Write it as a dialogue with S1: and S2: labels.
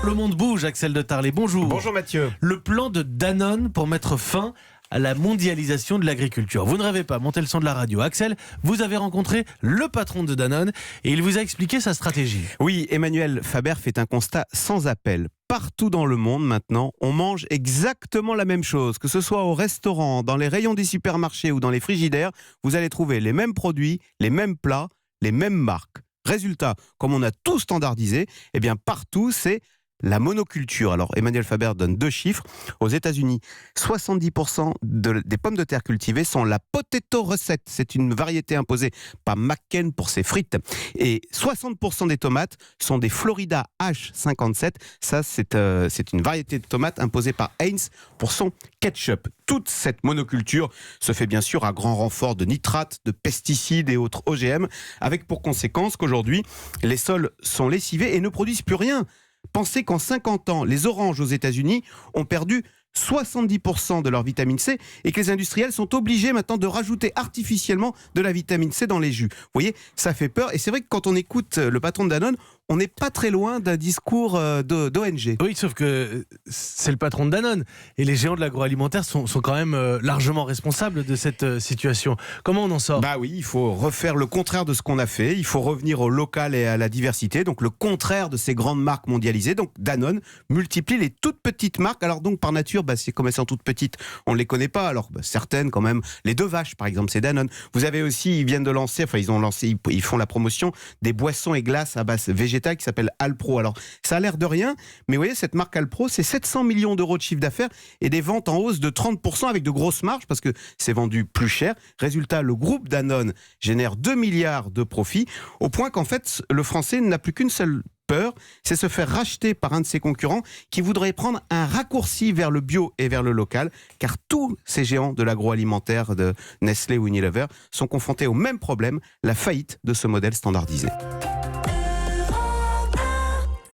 S1: le monde bouge, Axel de Tarlet. Bonjour.
S2: Bonjour Mathieu.
S1: Le plan de Danone pour mettre fin à la mondialisation de l'agriculture. Vous ne rêvez pas, montez le son de la radio. Axel, vous avez rencontré le patron de Danone et il vous a expliqué sa stratégie.
S2: Oui, Emmanuel Faber fait un constat sans appel. Partout dans le monde maintenant, on mange exactement la même chose. Que ce soit au restaurant, dans les rayons des supermarchés ou dans les frigidaires, vous allez trouver les mêmes produits, les mêmes plats, les mêmes marques. Résultat, comme on a tout standardisé, eh bien partout c'est la monoculture. Alors Emmanuel Faber donne 2 chiffres. Aux États-Unis, 70% des pommes de terre cultivées sont la potato recette. C'est une variété imposée par McCain pour ses frites. Et 60% des tomates sont des Florida H57. Ça, c'est une variété de tomates imposée par Heinz pour son ketchup. Toute cette monoculture se fait bien sûr à grand renfort de nitrates, de pesticides et autres OGM, avec pour conséquence qu'aujourd'hui, les sols sont lessivés et ne produisent plus rien. Pensez qu'en 50 ans, les oranges aux États-Unis ont perdu 70% de leur vitamine C et que les industriels sont obligés maintenant de rajouter artificiellement de la vitamine C dans les jus. Vous voyez, ça fait peur. Et c'est vrai que quand on écoute le patron de Danone, on n'est pas très loin d'un discours d'ONG.
S1: Oui, sauf que c'est le patron de Danone. Et les géants de l'agroalimentaire sont quand même largement responsables de cette situation. Comment on en sort ?
S2: Bah oui, il faut refaire le contraire de ce qu'on a fait. Il faut revenir au local et à la diversité. Donc le contraire de ces grandes marques mondialisées. Donc Danone multiplie les toutes petites marques. Alors donc par nature, c'est comme elles sont toutes petites, on ne les connaît pas. Alors certaines quand même, les 2 vaches par exemple, c'est Danone. Vous avez aussi, ils font la promotion des boissons et glaces à base végétale qui s'appelle Alpro. Alors ça a l'air de rien, mais vous voyez, cette marque Alpro, c'est 700 millions d'euros de chiffre d'affaires et des ventes en hausse de 30% avec de grosses marges parce que c'est vendu plus cher. Résultat, le groupe Danone génère 2 milliards de profits au point qu'en fait, le français n'a plus qu'une seule peur, c'est se faire racheter par un de ses concurrents qui voudrait prendre un raccourci vers le bio et vers le local, car tous ces géants de l'agroalimentaire de Nestlé ou Unilever sont confrontés au même problème, la faillite de ce modèle standardisé.